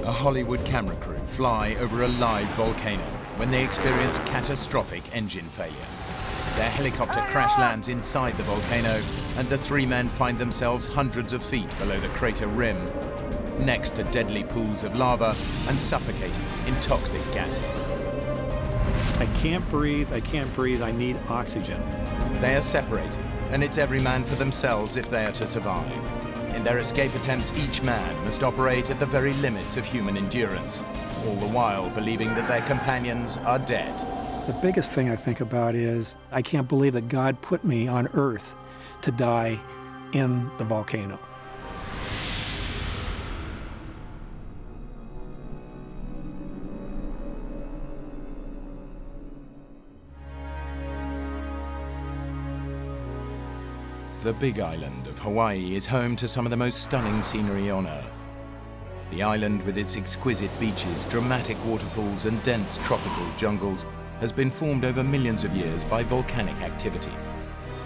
A Hollywood camera crew fly over a live volcano when they experience catastrophic engine failure. Their helicopter crash lands inside the volcano, and the three men find themselves hundreds of feet below the crater rim, next to deadly pools of lava and suffocating in toxic gases. I can't breathe, I need oxygen. They are separated, and it's every man for themselves if they are to survive. In their escape attempts, each man must operate at the very limits of human endurance, all the while believing that their companions are dead. The biggest thing I think about is I can't believe that God put me on Earth to die in the volcano. The big island of Hawaii is home to some of the most stunning scenery on Earth. The island, with its exquisite beaches, dramatic waterfalls, and dense tropical jungles, has been formed over millions of years by volcanic activity.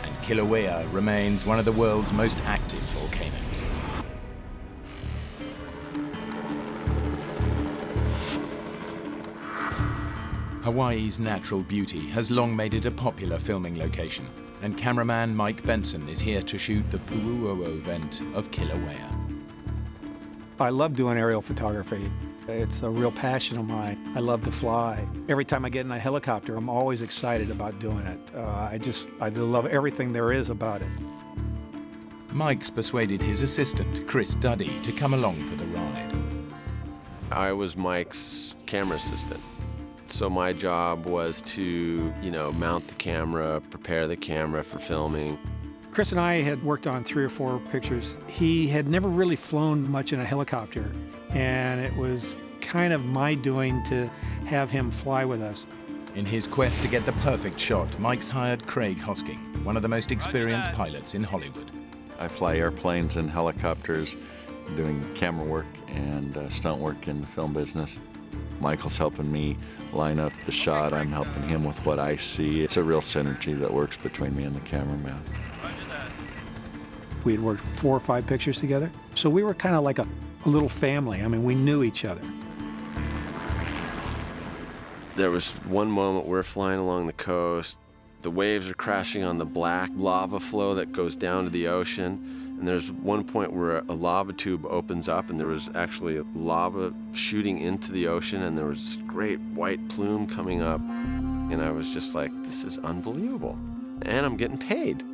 And Kilauea remains one of the world's most active volcanoes. Hawaii's natural beauty has long made it a popular filming location, and cameraman Mike Benson is here to shoot the Pu'uo'o vent of Kilauea. I love doing aerial photography. It's a real passion of mine. I love to fly. Every time I get in a helicopter, I'm always excited about doing it. I love everything there is about it. Mike's persuaded his assistant, Chris Duddy, to come along for the ride. I was Mike's camera assistant. So my job was to, mount the camera, prepare the camera for filming. Chris and I had worked on 3 or 4 pictures. He had never really flown much in a helicopter, and it was kind of my doing to have him fly with us. In his quest to get the perfect shot, Mike's hired Craig Hosking, one of the most experienced pilots in Hollywood. I fly airplanes and helicopters, doing camera work and stunt work in the film business. Michael's helping me line up the shot. I'm helping him with what I see. It's a real synergy that works between me and the cameraman. We had worked 4 or 5 pictures together, so we were kind of like a little family. I mean, we knew each other. There was one moment we're flying along the coast. The waves are crashing on the black lava flow that goes down to the ocean. And there's one point where a lava tube opens up, and there was actually lava shooting into the ocean, and there was this great white plume coming up. And I was just like, this is unbelievable. And I'm getting paid.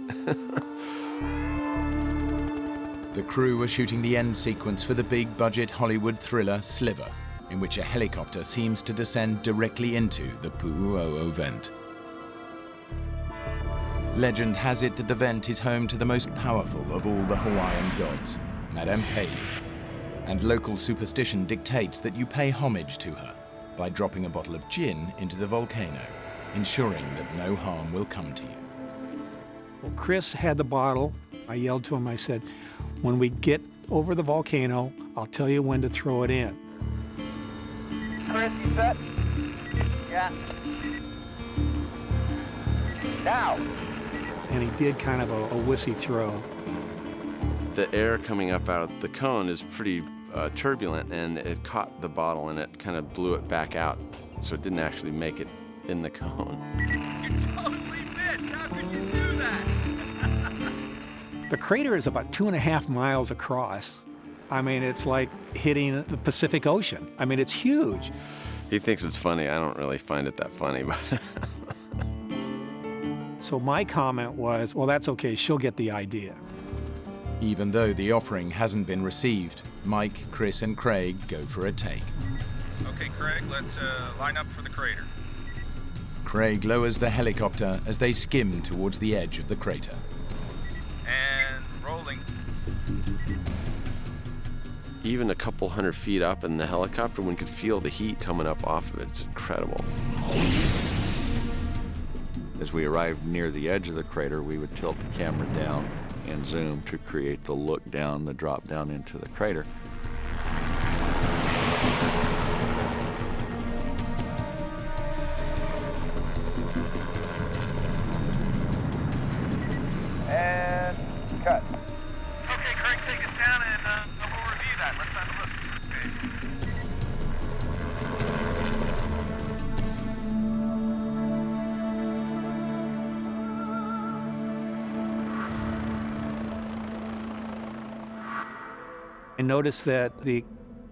The crew were shooting the end sequence for the big-budget Hollywood thriller Sliver, in which a helicopter seems to descend directly into the Pu'uo'o vent. Legend has it that the vent is home to the most powerful of all the Hawaiian gods, Madame Pele. And local superstition dictates that you pay homage to her by dropping a bottle of gin into the volcano, ensuring that no harm will come to you. Well, Chris had the bottle. I yelled to him, I said, when we get over the volcano, I'll tell you when to throw it in. Chris, you set? Yeah. Now. And he did kind of a wussy throw. The air coming up out of the cone is pretty turbulent, and it caught the bottle and it kind of blew it back out, so it didn't actually make it in the cone. You totally missed! How could you do that? The crater is about 2.5 miles across. I mean, it's like hitting the Pacific Ocean. I mean, it's huge. He thinks it's funny. I don't really find it that funny, but... So my comment was, well, that's okay, she'll get the idea. Even though the offering hasn't been received, Mike, Chris, and Craig go for a take. Okay, Craig, let's line up for the crater. Craig lowers the helicopter as they skim towards the edge of the crater. And rolling. Even a couple 100 feet up in the helicopter, one could feel the heat coming up off of it. It's incredible. As we arrived near the edge of the crater, we would tilt the camera down and zoom to create the look down, the drop down into the crater. And cut. Okay, Craig, take us down and we'll review that. Let's have a look. Okay. I noticed that the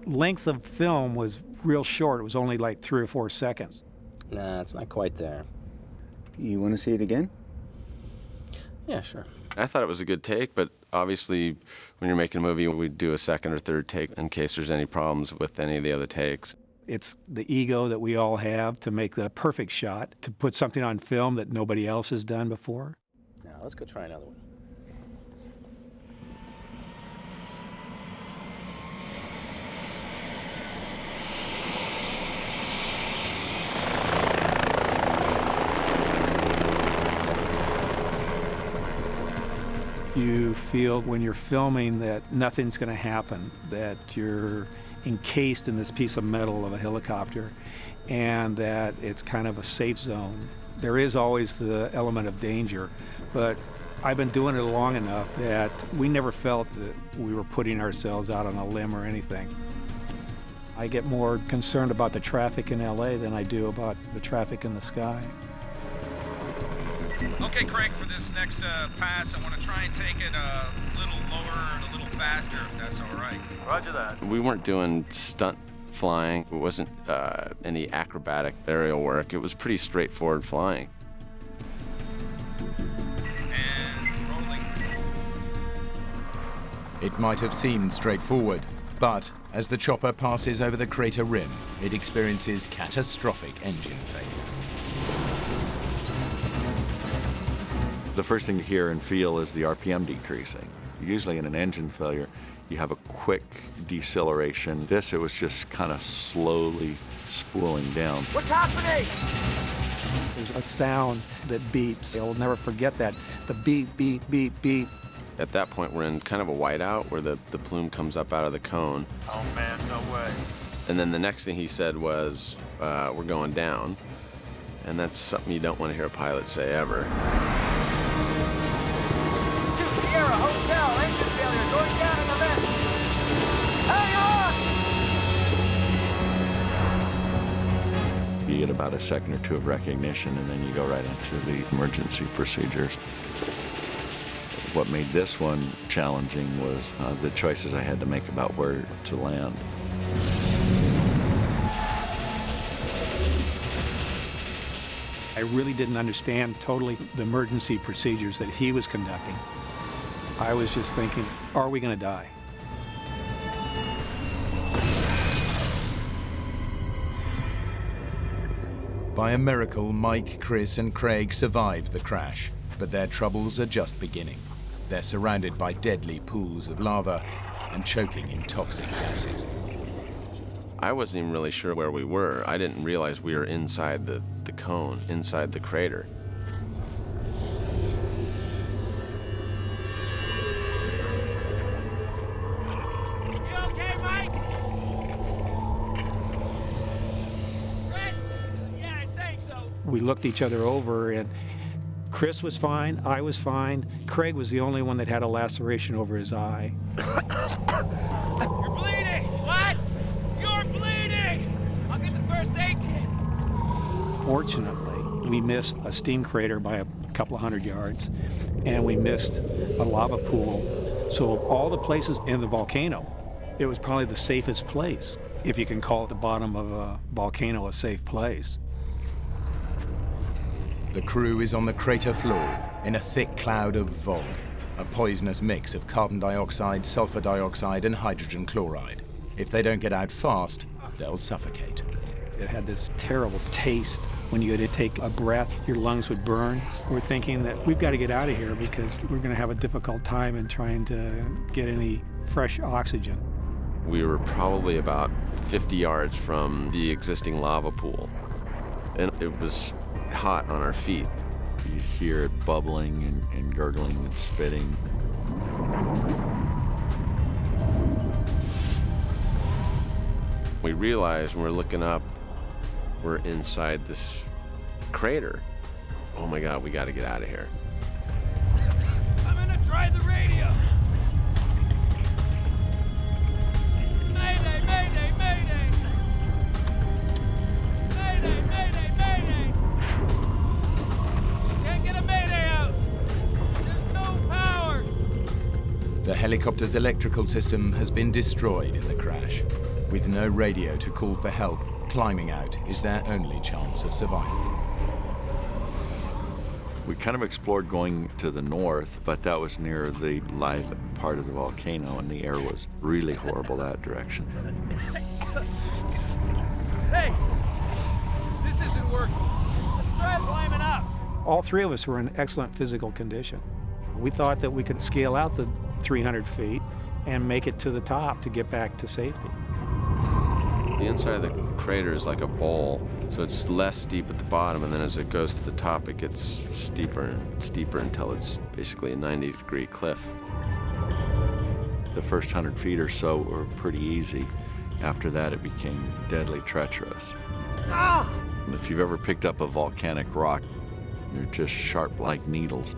length of film was real short. It was only like 3 or 4 seconds. Nah, it's not quite there. You want to see it again? Yeah, sure. I thought it was a good take, but obviously when you're making a movie, we do a second or third take in case there's any problems with any of the other takes. It's the ego that we all have to make the perfect shot, to put something on film that nobody else has done before. Now, let's go try another one. You feel when you're filming that nothing's going to happen, that you're encased in this piece of metal of a helicopter, and that it's kind of a safe zone. There is always the element of danger, but I've been doing it long enough that we never felt that we were putting ourselves out on a limb or anything. I get more concerned about the traffic in LA than I do about the traffic in the sky. Okay, Craig, for this next pass, I want to try and take it a little lower and a little faster, if that's all right. Roger that. We weren't doing stunt flying. It wasn't any acrobatic aerial work. It was pretty straightforward flying. And rolling. It might have seemed straightforward, but as the chopper passes over the crater rim, it experiences catastrophic engine failure. The first thing you hear and feel is the RPM decreasing. Usually in an engine failure, you have a quick deceleration. This, it was just kind of slowly spooling down. What's happening? There's a sound that beeps. I'll never forget that. The beep, beep, beep, beep. At that point, we're in kind of a whiteout where the plume comes up out of the cone. Oh, man, no way. And then the next thing he said was, we're going down. And that's something you don't want to hear a pilot say ever. Sierra, hotel, engine failure, going down in the vent. Hang on! You get about a second or two of recognition, and then you go right into the emergency procedures. What made this one challenging was the choices I had to make about where to land. I really didn't understand totally the emergency procedures that he was conducting. I was just thinking, are we going to die? By a miracle, Mike, Chris, and Craig survived the crash, but their troubles are just beginning. They're surrounded by deadly pools of lava and choking in toxic gases. I wasn't even really sure where we were. I didn't realize we were inside the cone, inside the crater. You okay, Mike? Chris? Yeah, I think so. We looked each other over, and Chris was fine, I was fine. Craig was the only one that had a laceration over his eye. You're bleeding! What? You're bleeding! I'll get the first aid kit. Fortunately, we missed a steam crater by a couple of 100 yards, and we missed a lava pool. So of all the places in the volcano, it was probably the safest place, if you can call it the bottom of a volcano a safe place. The crew is on the crater floor in a thick cloud of VOG, a poisonous mix of carbon dioxide, sulfur dioxide, and hydrogen chloride. If they don't get out fast, they'll suffocate. It had this terrible taste. When you had to take a breath, your lungs would burn. We're thinking that we've got to get out of here because we're going to have a difficult time in trying to get any fresh oxygen. We were probably about 50 yards from the existing lava pool, and it was hot on our feet. You hear it bubbling and gurgling and spitting. We realized when we're looking up, we're inside this crater. Oh my God, we got to get out of here. I'm gonna try the radio. Mayday, mayday, mayday. Mayday, mayday, mayday. Can't get a mayday out. There's no power. The helicopter's electrical system has been destroyed in the crash. With no radio to call for help, climbing out is their only chance of survival. We kind of explored going to the north, but that was near the live part of the volcano, and the air was really horrible that direction. Hey! This isn't working. Let's try climbing up. All three of us were in excellent physical condition. We thought that we could scale out the 300 feet and make it to the top to get back to safety. The inside of the crater is like a bowl, so it's less steep at the bottom, and then as it goes to the top, it gets steeper and steeper until it's basically a 90-degree cliff. The first 100 feet or so were pretty easy. After that, it became deadly treacherous. If you've ever picked up a volcanic rock, they're just sharp like needles.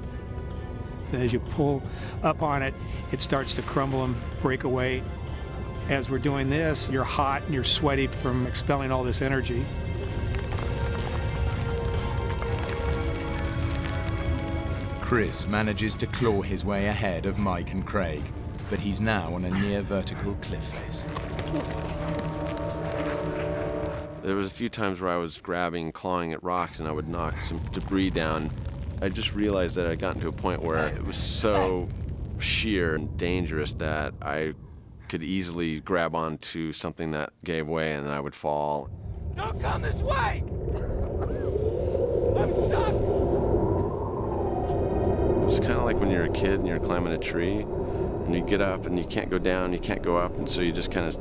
As you pull up on it, it starts to crumble and break away. As we're doing this, you're hot and you're sweaty from expelling all this energy. Chris manages to claw his way ahead of Mike and Craig, but he's now on a near vertical cliff face. There was a few times where I was grabbing and clawing at rocks, and I would knock some debris down. I just realized that I'd gotten to a point where it was so sheer and dangerous that I could easily grab onto something that gave way and I would fall. Don't come this way! I'm stuck! It was kind of like when you're a kid and you're climbing a tree and you get up and you can't go down, you can't go up, and so you just kind of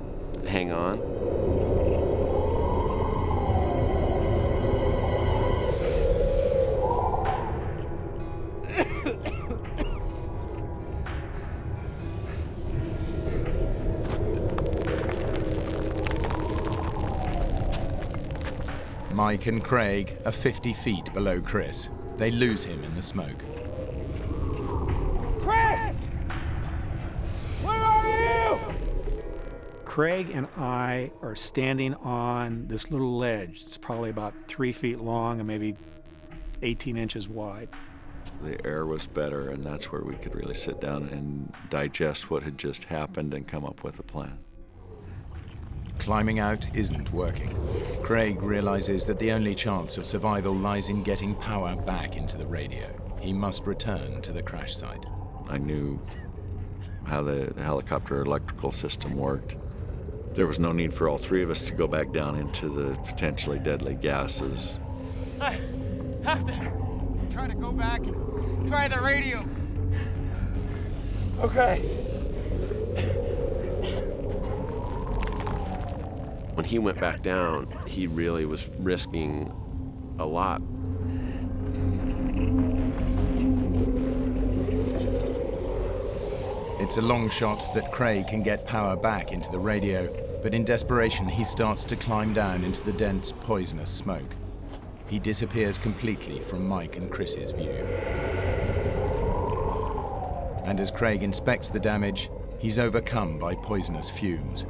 hang on. Mike and Craig are 50 feet below Chris. They lose him in the smoke. Chris! Where are you? Craig and I are standing on this little ledge. It's probably about 3 feet long and maybe 18 inches wide. The air was better, and that's where we could really sit down and digest what had just happened and come up with a plan. Climbing out isn't working. Craig realizes that the only chance of survival lies in getting power back into the radio. He must return to the crash site. I knew how the helicopter electrical system worked. There was no need for all three of us to go back down into the potentially deadly gases. I have to try to go back and try the radio. Okay. When he went back down, he really was risking a lot. It's a long shot that Craig can get power back into the radio, but in desperation he starts to climb down into the dense, poisonous smoke. He disappears completely from Mike and Chris's view. And as Craig inspects the damage, he's overcome by poisonous fumes.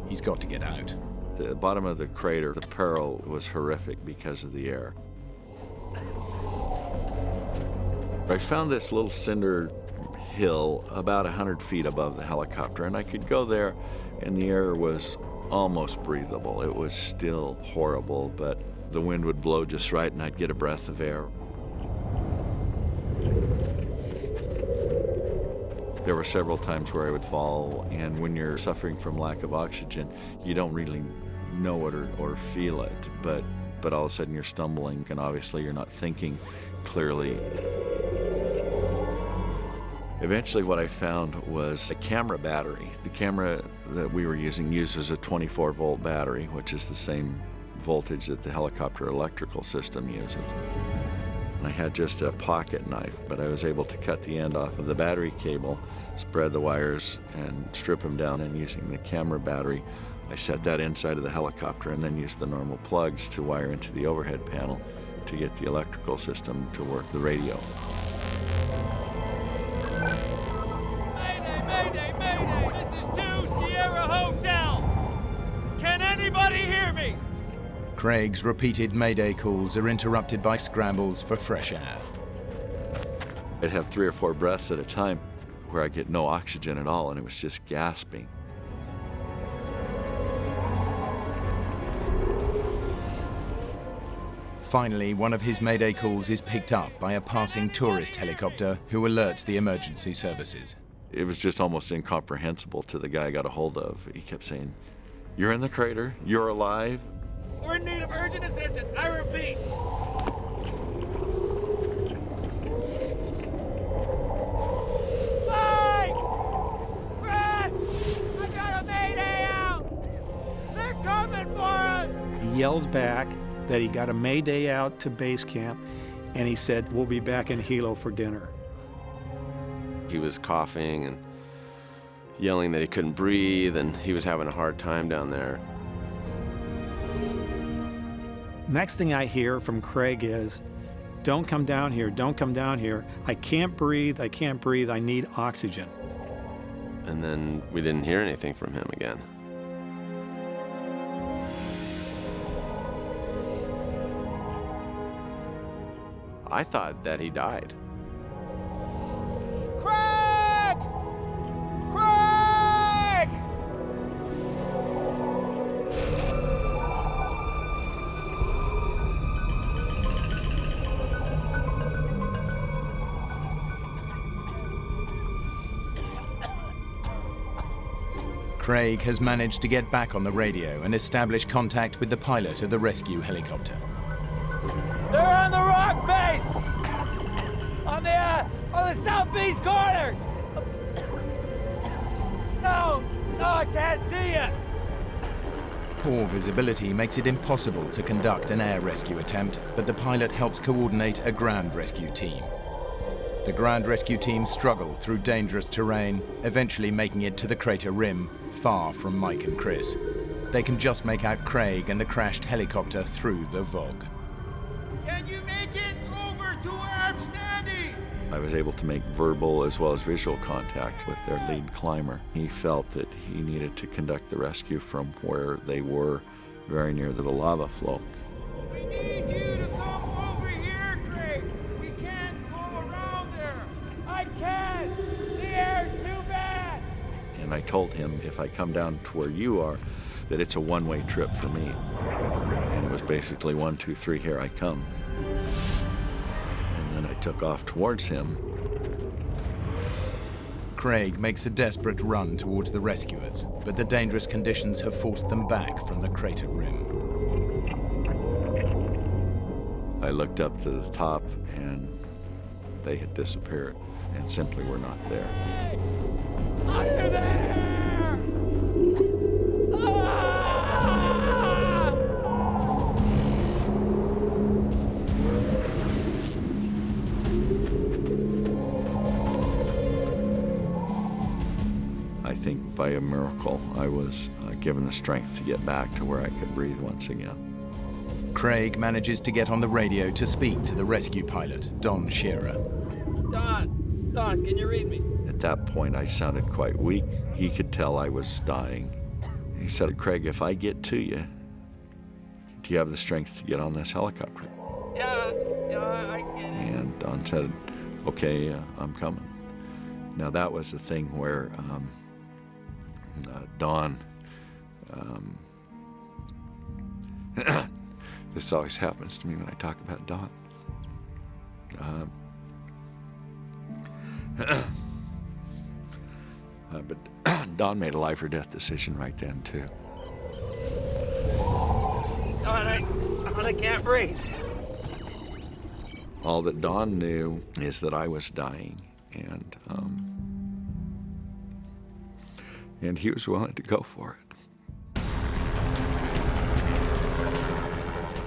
He's got to get out. The bottom of the crater, the peril was horrific because of the air. I found this little cinder hill about 100 feet above the helicopter, and I could go there, and the air was almost breathable. It was still horrible, but the wind would blow just right, and I'd get a breath of air. There were several times where I would fall, and when you're suffering from lack of oxygen, you don't really know it or feel it, but all of a sudden you're stumbling, and obviously you're not thinking clearly. Eventually what I found was a camera battery. The camera that we were using uses a 24-volt battery, which is the same voltage that the helicopter electrical system uses. I had just a pocket knife, but I was able to cut the end off of the battery cable, spread the wires, and strip them down, and using the camera battery, I set that inside of the helicopter and then used the normal plugs to wire into the overhead panel to get the electrical system to work the radio. Mayday, mayday, mayday! This is 2 Sierra Hotel! Can anybody hear me? Craig's repeated mayday calls are interrupted by scrambles for fresh air. I'd have 3 or 4 breaths at a time where I get no oxygen at all, and it was just gasping. Finally, one of his mayday calls is picked up by a passing tourist helicopter who alerts the emergency services. It was just almost incomprehensible to the guy I got a hold of. He kept saying, "You're in the crater, you're alive." We're in need of urgent assistance. I repeat. Mike! Chris! I got a mayday out! They're coming for us! He yells back that he got a mayday out to base camp, and he said, "We'll be back in Hilo for dinner." He was coughing and yelling that he couldn't breathe, and he was having a hard time down there. Next thing I hear from Craig is, "Don't come down here, don't come down here. I can't breathe, I can't breathe, I need oxygen." And then we didn't hear anything from him again. I thought that he died. Craig! Craig! Craig has managed to get back on the radio and establish contact with the pilot of the rescue helicopter. They're on the rock face! On the southeast corner! No, I can't see you! Poor visibility makes it impossible to conduct an air rescue attempt, but the pilot helps coordinate a ground rescue team. The ground rescue team struggle through dangerous terrain, eventually making it to the crater rim, far from Mike and Chris. They can just make out Craig and the crashed helicopter through the VOG. Can you make it over to where I'm standing? I was able to make verbal as well as visual contact with their lead climber. He felt that he needed to conduct the rescue from where they were, very near the lava flow. We need you to come over here, Craig. We can't go around there. I can't. The air's too bad. And I told him, if I come down to where you are, that it's a one-way trip for me. And it was basically 1, 2, 3, here I come. And then I took off towards him. Craig makes a desperate run towards the rescuers, but the dangerous conditions have forced them back from the crater rim. I looked up to the top, and they had disappeared and simply were not there. Are you there? I think by a miracle, I was given the strength to get back to where I could breathe once again. Craig manages to get on the radio to speak to the rescue pilot, Don Shearer. Don, can you read me? At that point, I sounded quite weak. He could tell I was dying. He said, "Craig, if I get to you, do you have the strength to get on this helicopter?" Yeah, I get it. And Don said, "Okay, I'm coming." Now, that was the thing where Don, this always happens to me when I talk about Don. But Don made a life or death decision right then, too. Don, I can't breathe. All that Don knew is that I was dying, and he was willing to go for it.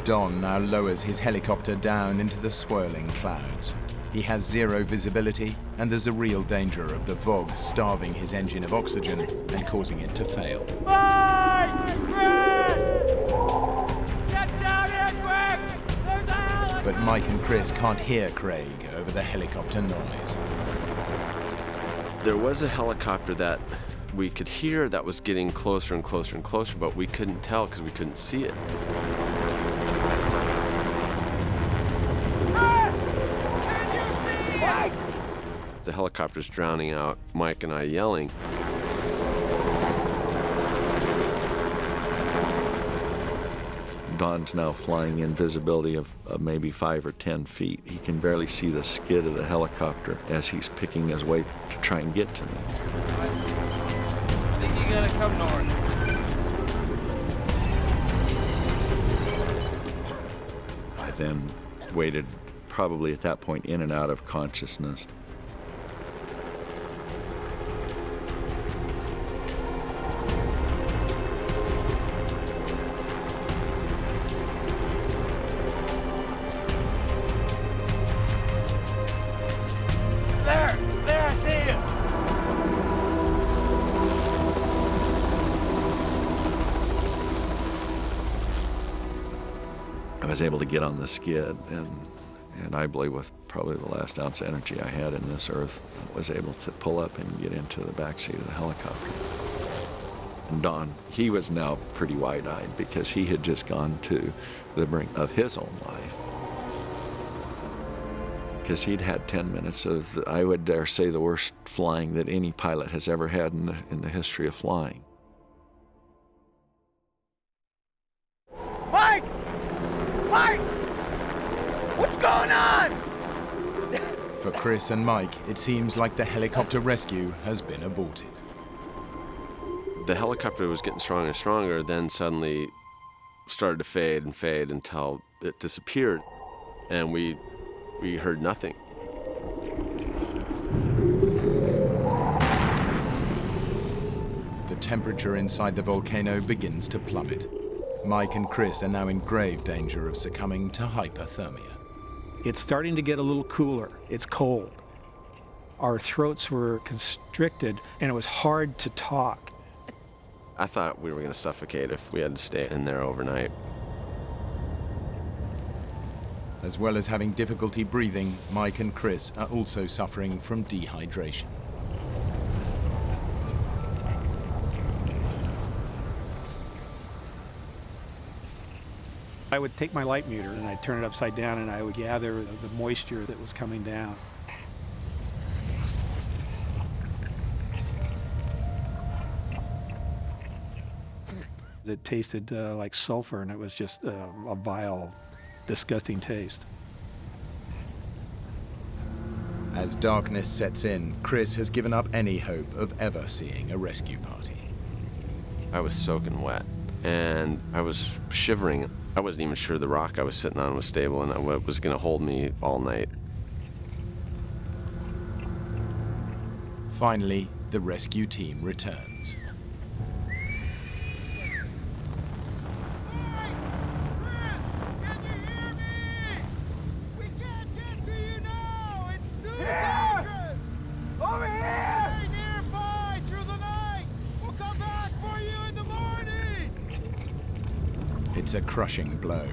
Don now lowers his helicopter down into the swirling clouds. He has zero visibility, and there's a real danger of the VOG starving his engine of oxygen and causing it to fail. Mike! Chris! Get down here quick! There's a helicopter! But Mike and Chris can't hear Craig over the helicopter noise. There was a helicopter that we could hear that was getting closer and closer and closer, but we couldn't tell because we couldn't see it. The helicopter's drowning out Mike and I yelling. Don's now flying in visibility of maybe 5 or 10 feet. He can barely see the skid of the helicopter as he's picking his way to try and get to me. I think you gotta come north. I then waited, probably at that point, in and out of consciousness. There, I see you. I was able to get on the skid, and I believe with probably the last ounce of energy I had in this earth, I was able to pull up and get into the backseat of the helicopter. And Don, he was now pretty wide-eyed because he had just gone to the brink of his own life. Because he'd had 10 minutes of, I would dare say, the worst flying that any pilot has ever had in the history of flying. Mike! Mike! What's going on? For Chris and Mike, it seems like the helicopter rescue has been aborted. The helicopter was getting stronger and stronger, then suddenly started to fade and fade until it disappeared, and we heard nothing. The temperature inside the volcano begins to plummet. Mike and Chris are now in grave danger of succumbing to hypothermia. It's starting to get a little cooler. It's cold. Our throats were constricted, and it was hard to talk. I thought we were going to suffocate if we had to stay in there overnight. As well as having difficulty breathing, Mike and Chris are also suffering from dehydration. I would take my light meter and I'd turn it upside down and I would gather the moisture that was coming down. It tasted like sulfur, and it was just a vile, disgusting taste. As darkness sets in, Chris has given up any hope of ever seeing a rescue party. I was soaking wet, and I was shivering. I wasn't even sure the rock I was sitting on was stable and that was going to hold me all night. Finally, the rescue team returns. It's a crushing blow.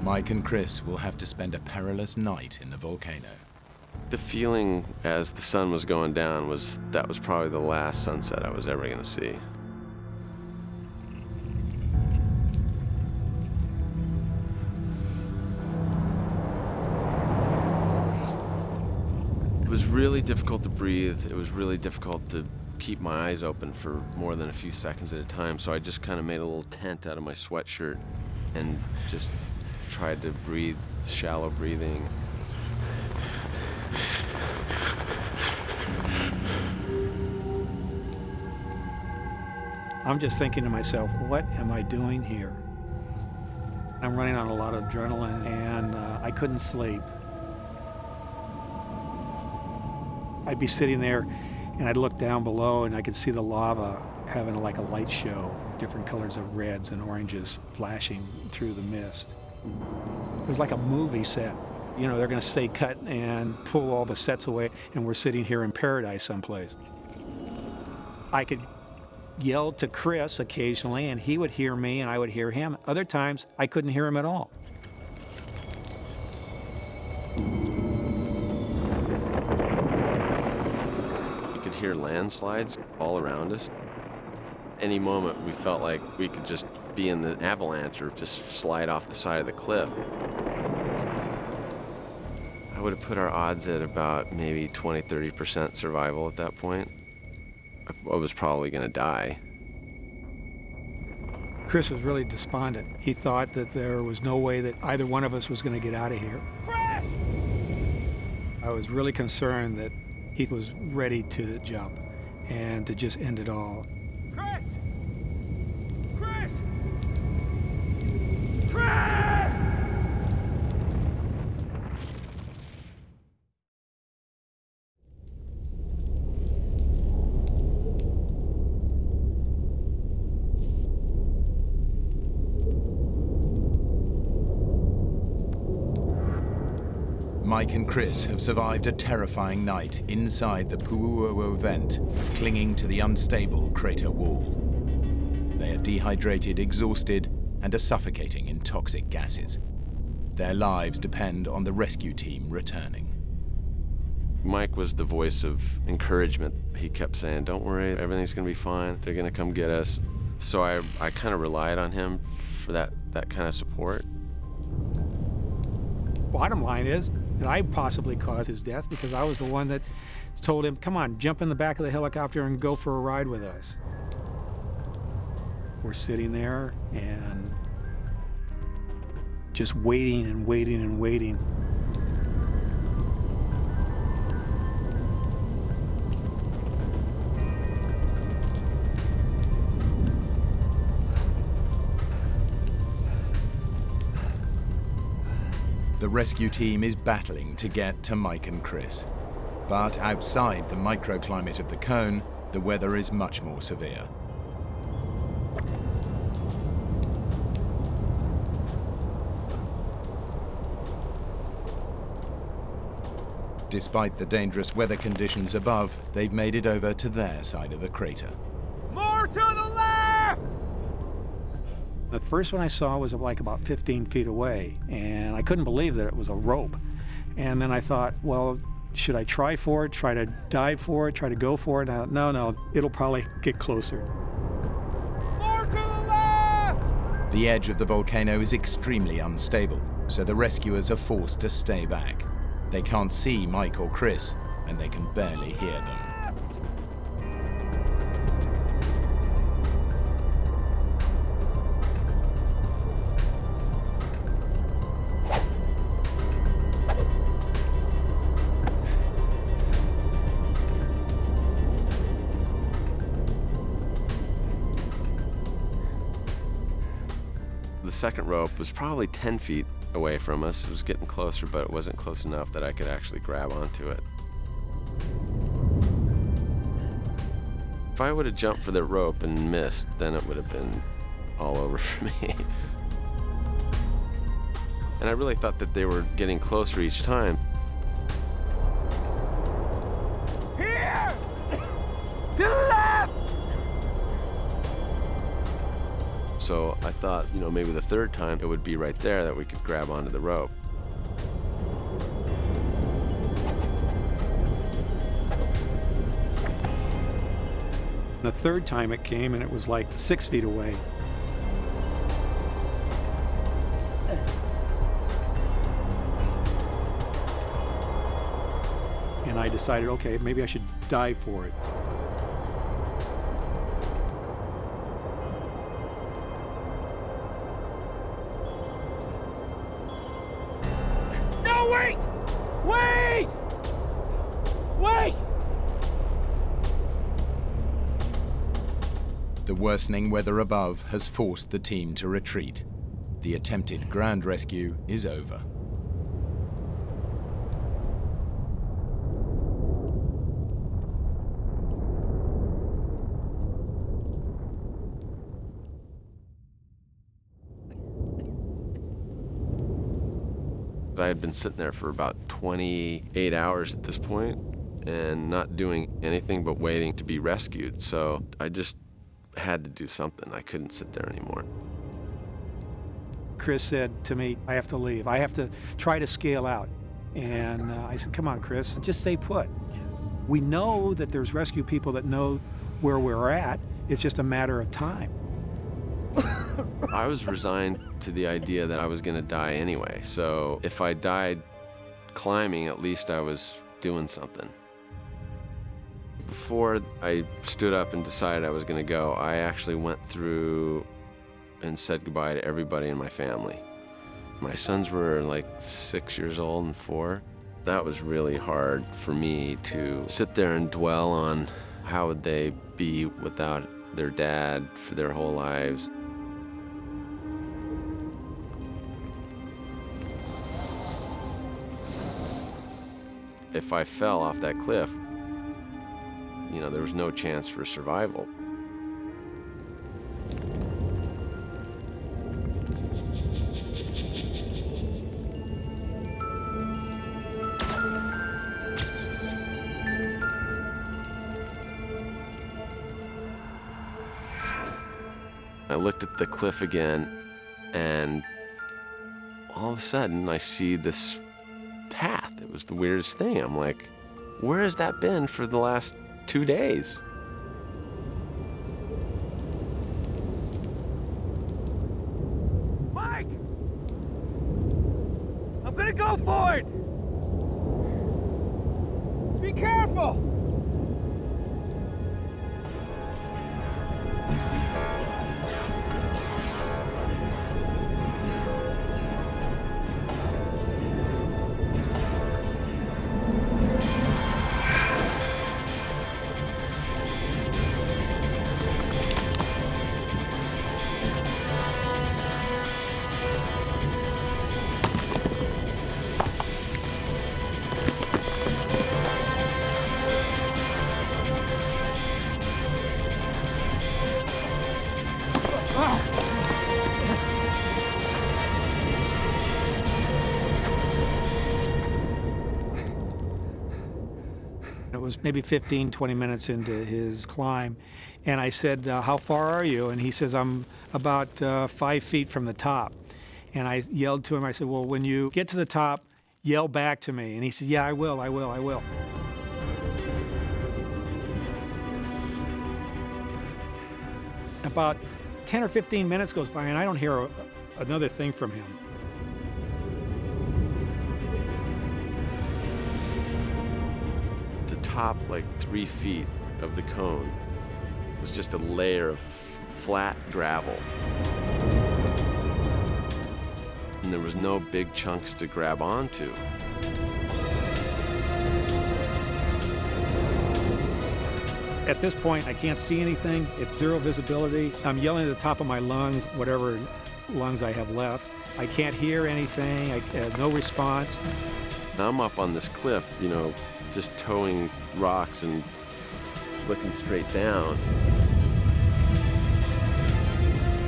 Mike and Chris will have to spend a perilous night in the volcano. The feeling as the sun was going down was that was probably the last sunset I was ever going to see. It was really difficult to breathe. It was really difficult to keep my eyes open for more than a few seconds at a time, so I just kind of made a little tent out of my sweatshirt and just tried to breathe, shallow breathing. I'm just thinking to myself, what am I doing here? I'm running on a lot of adrenaline, and I couldn't sleep. I'd be sitting there, and I'd look down below, and I could see the lava having like a light show, different colors of reds and oranges flashing through the mist. It was like a movie set. You know, they're going to say cut and pull all the sets away, and we're sitting here in paradise someplace. I could yell to Chris occasionally, and he would hear me, and I would hear him. Other times, I couldn't hear him at all. You could hear landslides all around us. Any moment, we felt like we could just be in the avalanche or just slide off the side of the cliff. I would have put our odds at about maybe 20-30% survival at that point. I was probably going to die. Chris was really despondent. He thought that there was no way that either one of us was going to get out of here. Chris! I was really concerned that he was ready to jump and to just end it all. Chris! Chris! Chris! Mike and Chris have survived a terrifying night inside the Puuo vent, clinging to the unstable crater wall. They are dehydrated, exhausted, and are suffocating in toxic gases. Their lives depend on the rescue team returning. Mike was the voice of encouragement. He kept saying, "Don't worry, everything's going to be fine. They're going to come get us." So I kind of relied on him for that kind of support. Bottom line is that I possibly caused his death because I was the one that told him, "Come on, jump in the back of the helicopter and go for a ride with us." We're sitting there and just waiting and waiting and waiting. The rescue team is battling to get to Mike and Chris. But outside the microclimate of the cone, the weather is much more severe. Despite the dangerous weather conditions above, they've made it over to their side of the crater. More to the left! The first one I saw was like about 15 feet away, and I couldn't believe that it was a rope. And then I thought, well, should I try for it, try to dive for it, try to go for it? No, it'll probably get closer. More to the left! The edge of the volcano is extremely unstable, so the rescuers are forced to stay back. They can't see Mike or Chris, and they can barely hear them. The second rope was probably 10 feet away from us. It was getting closer, but it wasn't close enough that I could actually grab onto it. If I would have jumped for the rope and missed, then it would have been all over for me. And I really thought that they were getting closer each time. Here! To the left! So I thought, maybe the third time it would be right there that we could grab onto the rope. The third time it came, and it was like 6 feet away. And I decided, okay, maybe I should dive for it. No, wait! Wait! Wait! The worsening weather above has forced the team to retreat. The attempted ground rescue is over. I had been sitting there for about 28 hours at this point and not doing anything but waiting to be rescued. So I just had to do something. I couldn't sit there anymore. Chris said to me, I have to leave. I have to try to scale out. And I said, come on, Chris, just stay put. We know that there's rescue people that know where we're at. It's just a matter of time. I was resigned to the idea that I was going to die anyway. So if I died climbing, at least I was doing something. Before I stood up and decided I was going to go, I actually went through and said goodbye to everybody in my family. My sons were like 6 years old and 4. That was really hard for me to sit there and dwell on how would they be without their dad for their whole lives. If I fell off that cliff, you know, there was no chance for survival. I looked at the cliff again, and all of a sudden I see this path. It was the weirdest thing. I'm like, where has that been for the last 2 days? Mike! I'm gonna go for it! Be careful! It was maybe 15, 20 minutes into his climb, and I said, how far are you? And he says, I'm about 5 feet from the top. And I yelled to him, I said, well, when you get to the top, yell back to me. And he said, yeah, I will. About 10 or 15 minutes goes by, and I don't hear another thing from him. The top, like 3 feet of the cone, was just a layer of flat gravel. And there was no big chunks to grab onto. At this point, I can't see anything. It's zero visibility. I'm yelling at the top of my lungs, whatever lungs I have left. I can't hear anything. No response. Now I'm up on this cliff, you know, just towing rocks and looking straight down.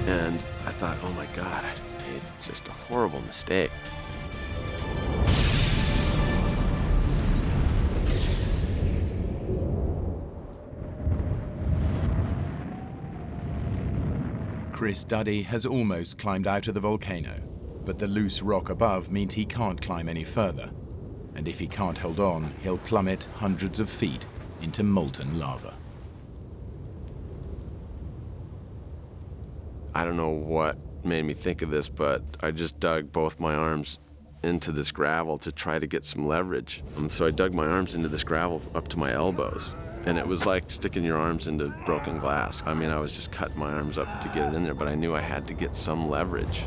And I thought, oh my God, I made just a horrible mistake. Chris Duddy has almost climbed out of the volcano, but the loose rock above means he can't climb any further. And if he can't hold on, he'll plummet hundreds of feet into molten lava. I don't know what made me think of this, but I just dug both my arms into this gravel to try to get some leverage. So I dug my arms into this gravel up to my elbows. And it was like sticking your arms into broken glass. I mean, I was just cutting my arms up to get it in there, but I knew I had to get some leverage.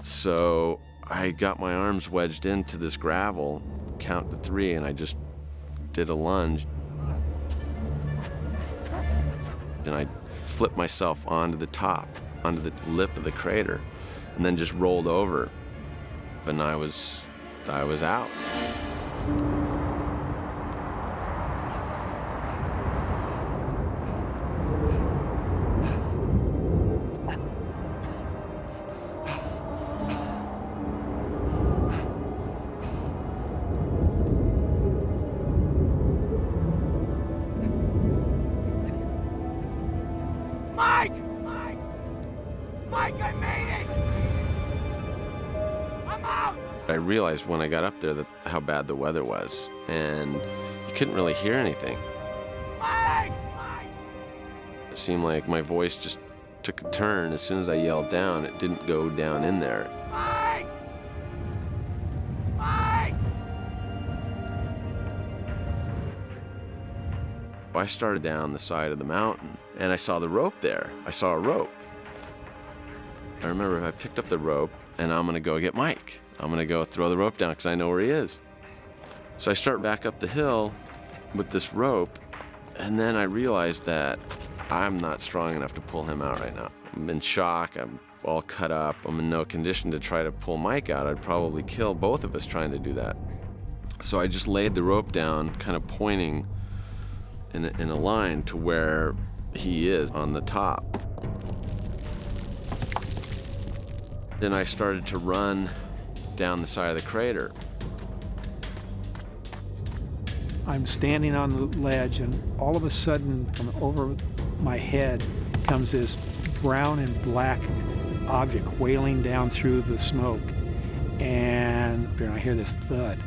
So I got my arms wedged into this gravel, count to 3, and I just did a lunge. And I flipped myself onto the top, onto the lip of the crater, and then just rolled over. And I was out. Mike, I made it! I'm out! I realized when I got up there that how bad the weather was, and you couldn't really hear anything. Mike! It seemed like my voice just took a turn. As soon as I yelled down, it didn't go down in there. Mike! Mike! I started down the side of the mountain, and I saw the rope there. I saw a rope. I remember I picked up the rope, and I'm gonna go get Mike. I'm gonna go throw the rope down because I know where he is. So I start back up the hill with this rope, and then I realized that I'm not strong enough to pull him out right now. I'm in shock, I'm all cut up, I'm in no condition to try to pull Mike out. I'd probably kill both of us trying to do that. So I just laid the rope down, kind of pointing in a line to where he is on the top. Then I started to run down the side of the crater. I'm standing on the ledge, and all of a sudden, from over my head comes this brown and black object wailing down through the smoke. And I hear this thud.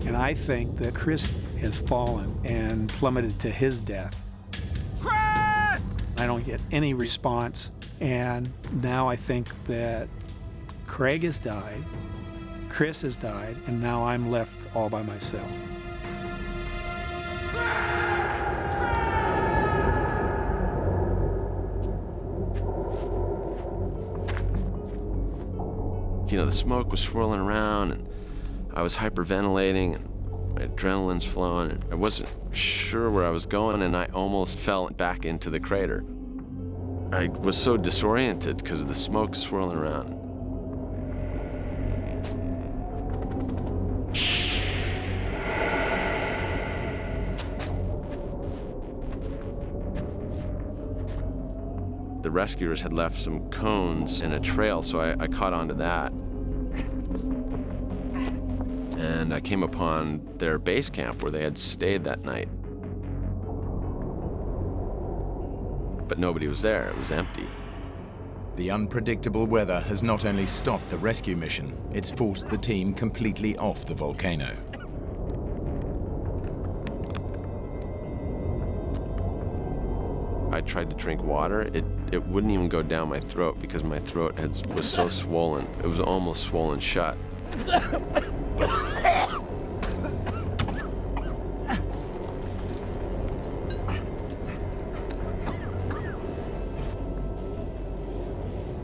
And I think that Chris has fallen and plummeted to his death. Chris! I don't get any response, and now I think that Craig has died, Chris has died, and now I'm left all by myself. You know, the smoke was swirling around, and I was hyperventilating, and my adrenaline's flowing, and I wasn't sure where I was going, and I almost fell back into the crater. I was so disoriented because of the smoke swirling around. The rescuers had left some cones in a trail, so I caught onto that. And I came upon their base camp where they had stayed that night. But nobody was there, it was empty. The unpredictable weather has not only stopped the rescue mission, it's forced the team completely off the volcano. I tried to drink water, it wouldn't even go down my throat because my throat was so swollen. It was almost swollen shut.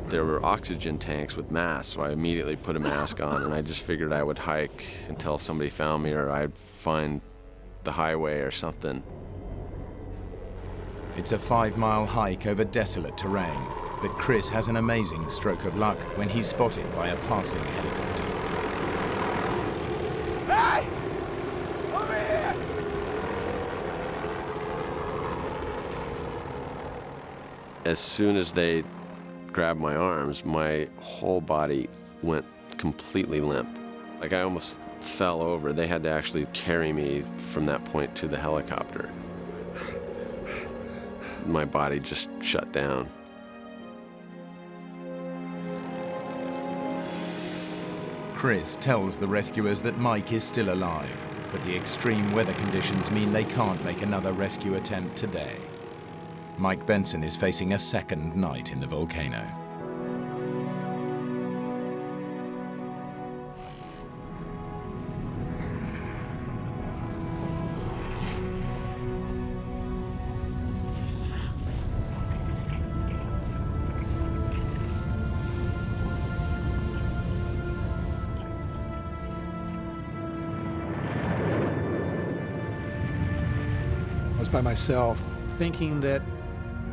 There were oxygen tanks with masks, so I immediately put a mask on, and I just figured I would hike until somebody found me or I'd find the highway or something. It's a 5-mile hike over desolate terrain, but Chris has an amazing stroke of luck when he's spotted by a passing helicopter. Hey! Over here! As soon as they grabbed my arms, my whole body went completely limp. Like I almost fell over. They had to actually carry me from that point to the helicopter. My body just shut down. Chris tells the rescuers that Mike is still alive, but the extreme weather conditions mean they can't make another rescue attempt today. Mike Benson is facing a second night in the volcano. I was by myself, thinking that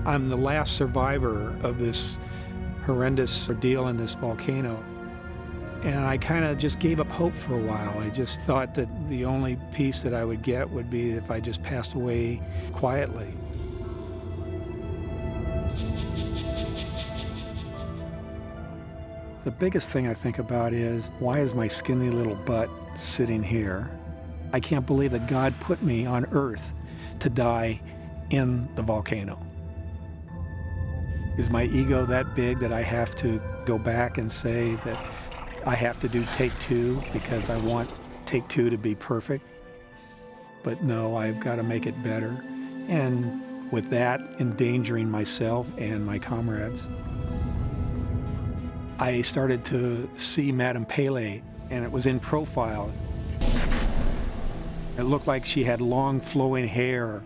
I'm the last survivor of this horrendous ordeal in this volcano. And I kind of just gave up hope for a while. I just thought that the only peace that I would get would be if I just passed away quietly. The biggest thing I think about is, why is my skinny little butt sitting here? I can't believe that God put me on Earth to die in the volcano. Is my ego that big that I have to go back and say that I have to do take two because I want take two to be perfect? But no, I've got to make it better. And with that, endangering myself and my comrades. I started to see Madame Pele, and it was in profile. It looked like she had long flowing hair.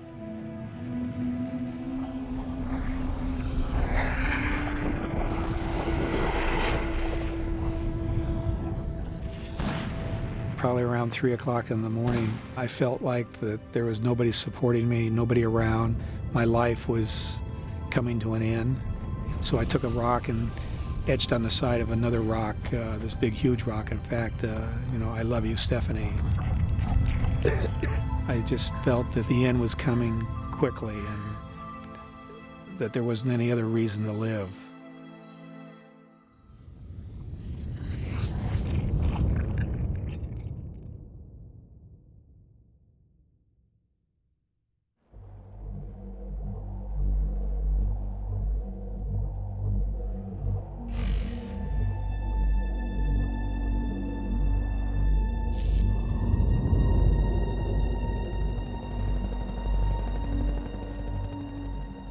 Probably around 3 o'clock in the morning, I felt like that there was nobody supporting me, nobody around. My life was coming to an end. So I took a rock and etched on the side of another rock, this big, huge rock. In fact, I love you, Stephanie. I just felt that the end was coming quickly and that there wasn't any other reason to live.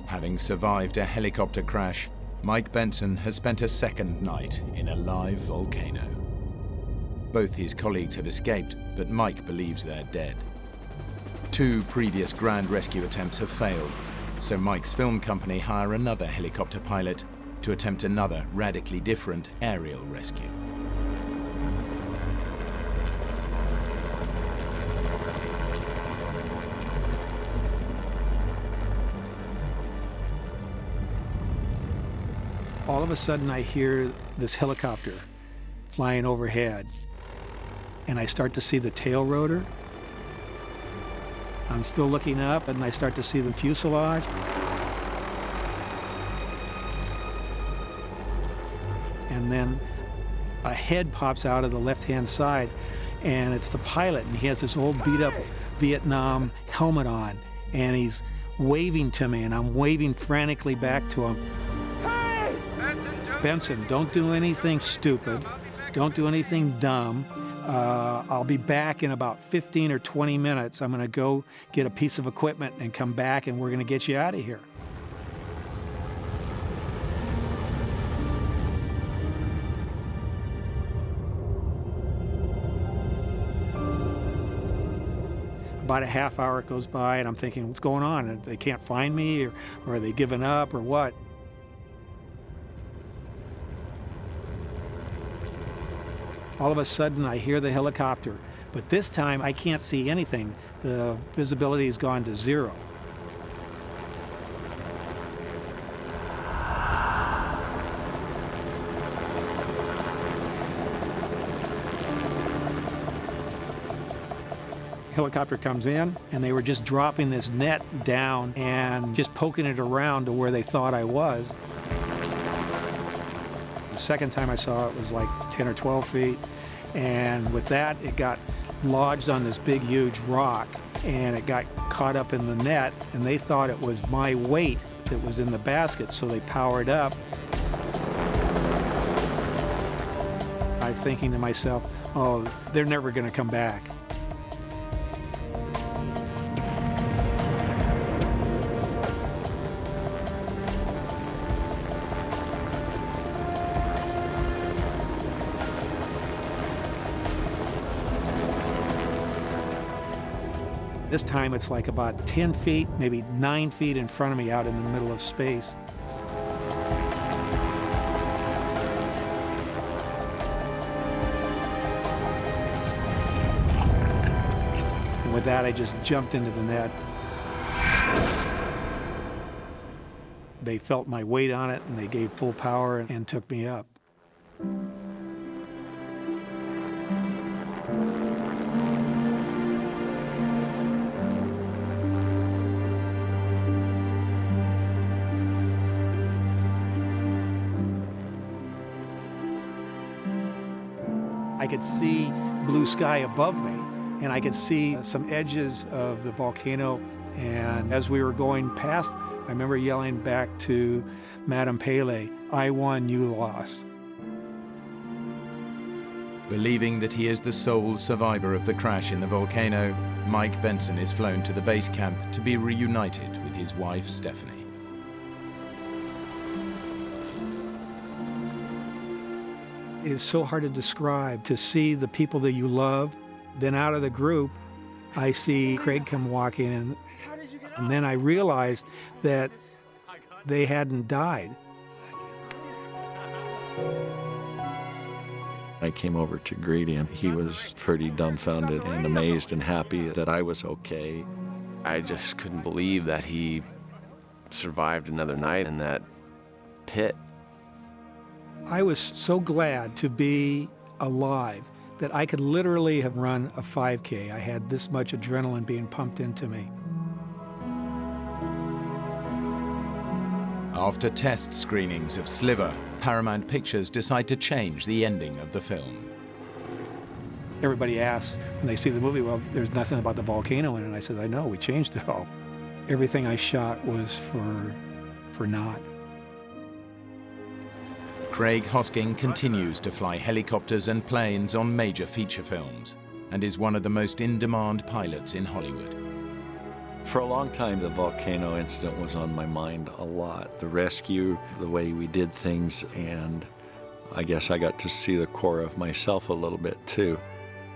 Having survived a helicopter crash, Mike Benson has spent a second night in a live volcano. Both his colleagues have escaped, but Mike believes they're dead. 2 previous ground rescue attempts have failed, so Mike's film company hire another helicopter pilot to attempt another radically different aerial rescue. All of a sudden I hear this helicopter flying overhead, and I start to see the tail rotor. I'm still looking up, and I start to see the fuselage. And then a head pops out of the left-hand side, and it's the pilot, and he has this old beat-up Vietnam helmet on, and he's waving to me, and I'm waving frantically back to him. Benson, don't do anything stupid. Don't do anything dumb. I'll be back in about 15 or 20 minutes. I'm going to go get a piece of equipment and come back, and we're going to get you out of here. About a half hour goes by, and I'm thinking, what's going on? They can't find me, or are they giving up, or what? All of a sudden, I hear the helicopter, but this time I can't see anything. The visibility has gone to 0. Helicopter comes in, and they were just dropping this net down and just poking it around to where they thought I was. The second time I saw it was like 10 or 12 feet, and with that, it got lodged on this big, huge rock, and it got caught up in the net, and they thought it was my weight that was in the basket, so they powered up. I'm thinking to myself, oh, they're never going to come back. This time it's like about 10 feet, maybe 9 feet in front of me out in the middle of space. And with that, I just jumped into the net. They felt my weight on it, and they gave full power and took me up. I could see blue sky above me, and I could see some edges of the volcano. And as we were going past, I remember yelling back to Madame Pele, "I won, you lost." Believing that he is the sole survivor of the crash in the volcano, Mike Benson is flown to the base camp to be reunited with his wife, Stephanie. It's so hard to describe, to see the people that you love, then out of the group, I see Craig come walking in, and then I realized that they hadn't died. I came over to greet him. He was pretty dumbfounded and amazed and happy that I was okay. I just couldn't believe that he survived another night in that pit. I was so glad to be alive that I could literally have run a 5K. I had this much adrenaline being pumped into me. After test screenings of Sliver, Paramount Pictures decide to change the ending of the film. Everybody asks when they see the movie, well, there's nothing about the volcano in it. I said, I know, we changed it all. Everything I shot was for naught. Craig Hosking continues to fly helicopters and planes on major feature films and is one of the most in-demand pilots in Hollywood. For a long time, the volcano incident was on my mind a lot. The rescue, the way we did things, and I guess I got to see the core of myself a little bit too.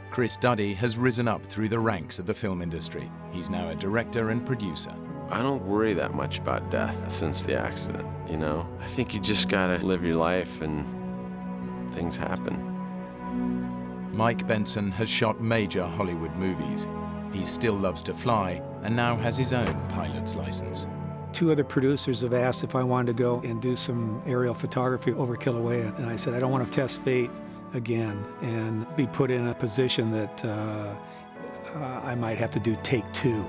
Chris Duddy has risen up through the ranks of the film industry. He's now a director and producer. I don't worry that much about death since the accident, you know? I think you just gotta live your life and things happen. Mike Benson has shot major Hollywood movies. He still loves to fly and now has his own pilot's license. 2 other producers have asked if I wanted to go and do some aerial photography over Kilauea, and I said I don't want to test fate again and be put in a position that I might have to do take 2.